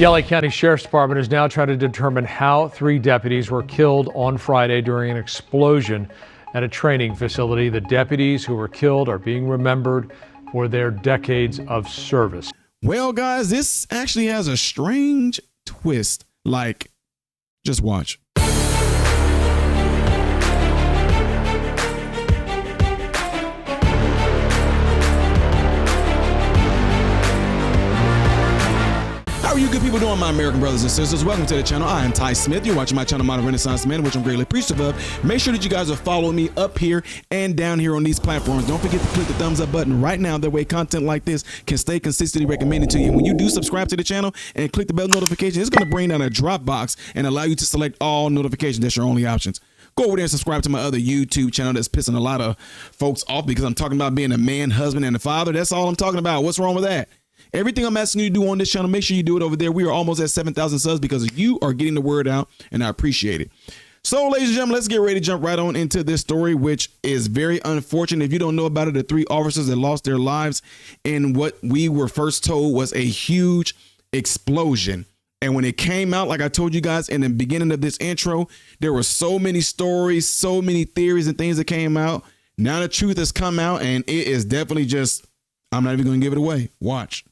The LA County Sheriff's Department is now trying to determine how 3 deputies were killed on Friday during an explosion at a training facility. The deputies who were killed are being remembered for their decades of service. Well, guys, this actually has a strange twist. Like, just watch. How are you good people doing, my American brothers and sisters? Welcome to the channel. I am Ty Smith. You're watching my channel, Modern Renaissance Man, which I'm greatly appreciative of. Make sure that you guys are following me up here and down here on these platforms. Don't forget to click the thumbs up button right now. That way content like this can stay consistently recommended to you. And when you do subscribe to the channel and click the bell notification, it's going to bring down a drop box and allow you to select all notifications. That's your only options. Go over there and subscribe to my other YouTube channel that's pissing a lot of folks off because I'm talking about being a man, husband, and a father. That's all I'm talking about. What's wrong with that? Everything I'm asking you to do on this channel, make sure you do it over there. We are almost at 7,000 subs because you are getting the word out, and I appreciate it. So, ladies and gentlemen, let's get ready to jump right on into this story, which is very unfortunate. If you don't know about it, the 3 officers that lost their lives in what we were first told was a huge explosion. And when it came out, like I told you guys in the beginning of this intro, there were so many stories, so many theories and things that came out. Now the truth has come out, and it is definitely just, I'm not even going to give it away. Watch.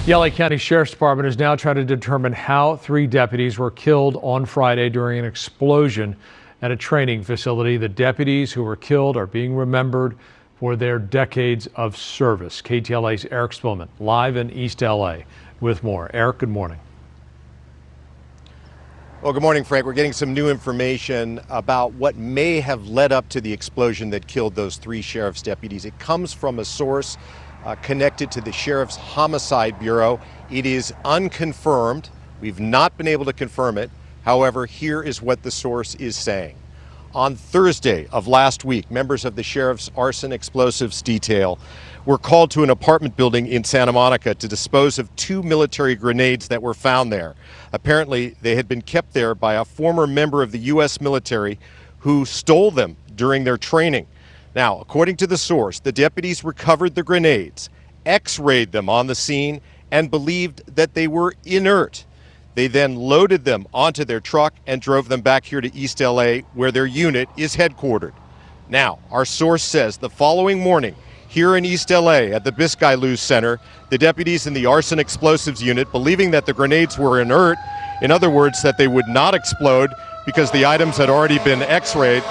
The LA County Sheriff's Department is now trying to determine how 3 deputies were killed on Friday during an explosion at a training facility. The deputies who were killed are being remembered for their decades of service. KTLA's Eric Spillman live in East LA with more. Eric, good morning. Well, good morning, Frank. We're getting some new information about what may have led up to the explosion that killed those 3 sheriff's deputies. It comes from a source connected to the Sheriff's Homicide Bureau. It is unconfirmed. We've not been able to confirm it. However, here is what the source is saying. On Thursday of last week, members of the Sheriff's Arson Explosives Detail were called to an apartment building in Santa Monica to dispose of 2 military grenades that were found there. Apparently, they had been kept there by a former member of the U.S. military who stole them during their training. Now, according to the source, the deputies recovered the grenades, x-rayed them on the scene, and believed that they were inert. They then loaded them onto their truck and drove them back here to East LA, where their unit is headquartered. Now, our source says the following morning, here in East LA at the Biscayne Center, the deputies in the Arson Explosives Unit, believing that the grenades were inert, in other words, that they would not explode because the items had already been x-rayed.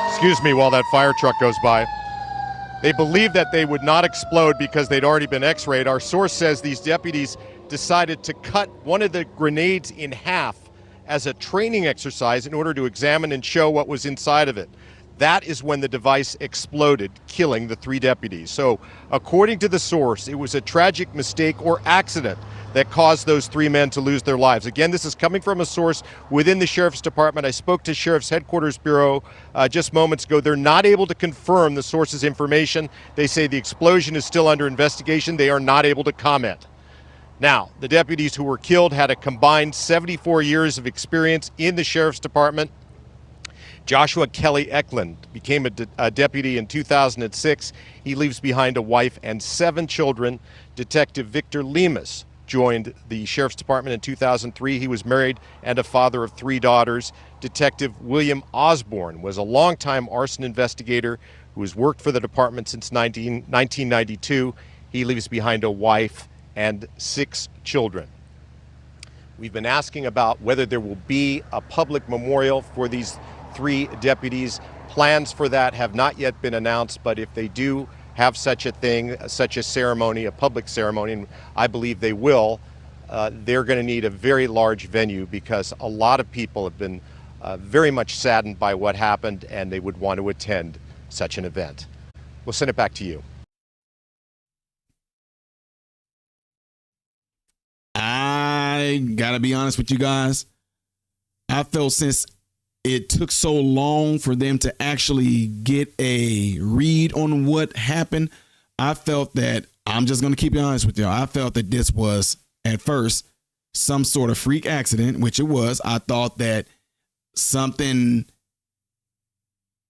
Excuse me while that fire truck goes by. They believed that they would not explode because they'd already been x-rayed. Our source says these deputies decided to cut one of the grenades in half as a training exercise in order to examine and show what was inside of it. That is when the device exploded, killing the 3 deputies. So, according to the source, it was a tragic mistake or accident that caused those 3 men to lose their lives. Again, this is coming from a source within the Sheriff's Department. I spoke to Sheriff's Headquarters Bureau just moments ago. They're not able to confirm the source's information. They say the explosion is still under investigation. They are not able to comment. Now, the deputies who were killed had a combined 74 years of experience in the Sheriff's Department. Joshua Kelly Eklund became a deputy in 2006. He leaves behind a wife and 7 children. Detective Victor Lemus joined the Sheriff's Department in 2003. He was married and a father of 3 daughters. Detective William Osborne was a longtime arson investigator who has worked for the department since 1992. He leaves behind a wife and 6 children. We've been asking about whether there will be a public memorial for these 3 deputies. Plans for that have not yet been announced, but if they do have such a thing, such a ceremony, a public ceremony, and I believe they will, they're going to need a very large venue because a lot of people have been very much saddened by what happened and they would want to attend such an event. We'll send it back to you. I gotta be honest with you guys. I felt since it took so long for them to actually get a read on what happened, I felt that, I'm just going to keep it honest with you, I felt that this was, at first, some sort of freak accident, which it was. I thought that something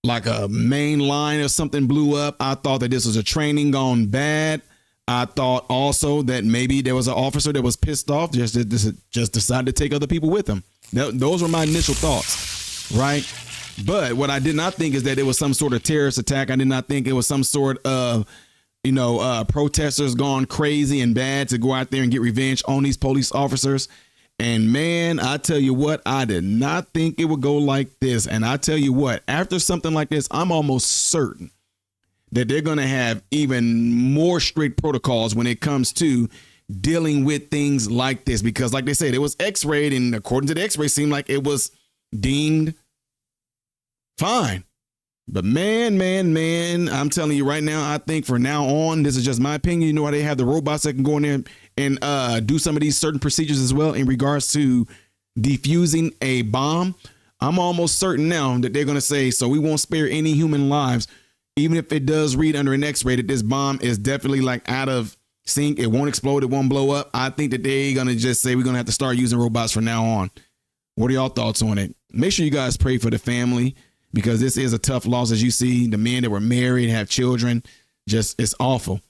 like a main line or something blew up. I thought that this was a training gone bad. I thought also that maybe there was an officer that was pissed off, just decided to take other people with him. Those were my initial thoughts, right? But what I did not think is that it was some sort of terrorist attack. I did not think it was some sort of, protesters gone crazy and bad to go out there and get revenge on these police officers. And man, I tell you what, I did not think it would go like this. And I tell you what, after something like this, I'm almost certain that they're going to have even more strict protocols when it comes to dealing with things like this. Because like they said, it was x-rayed, and according to the x-ray, seemed like it was deemed fine. But man, I'm telling you right now, I think from now on, this is just my opinion. You know how they have the robots that can go in there and do some of these certain procedures as well in regards to defusing a bomb. I'm almost certain now that they're going to say, so we won't spare any human lives. Even if it does read under an x-ray that this bomb is definitely like out of sync, it won't explode, it won't blow up. I think that they're going to just say we're going to have to start using robots from now on. What are y'all thoughts on it? Make sure you guys pray for the family, because this is a tough loss. As you see, the men that were married, have children, just it's awful.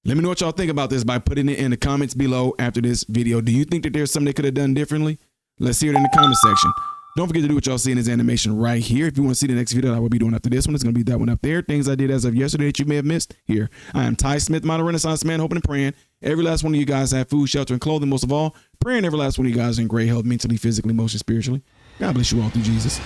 Let me know what y'all think about this by putting it in the comments below after this video. Do you think that there's something they could have done differently? Let's hear it in the comment section. Don't forget to do what y'all see in this animation right here. If you want to see the next video that I will be doing after this one, it's going to be that one up there. Things I did as of yesterday that you may have missed here. I am Ty Smith, model Renaissance man, hoping and praying every last one of you guys have food, shelter, and clothing. Most of all, praying every last one of you guys in great health, mentally, physically, emotionally, spiritually. God bless you all through Jesus.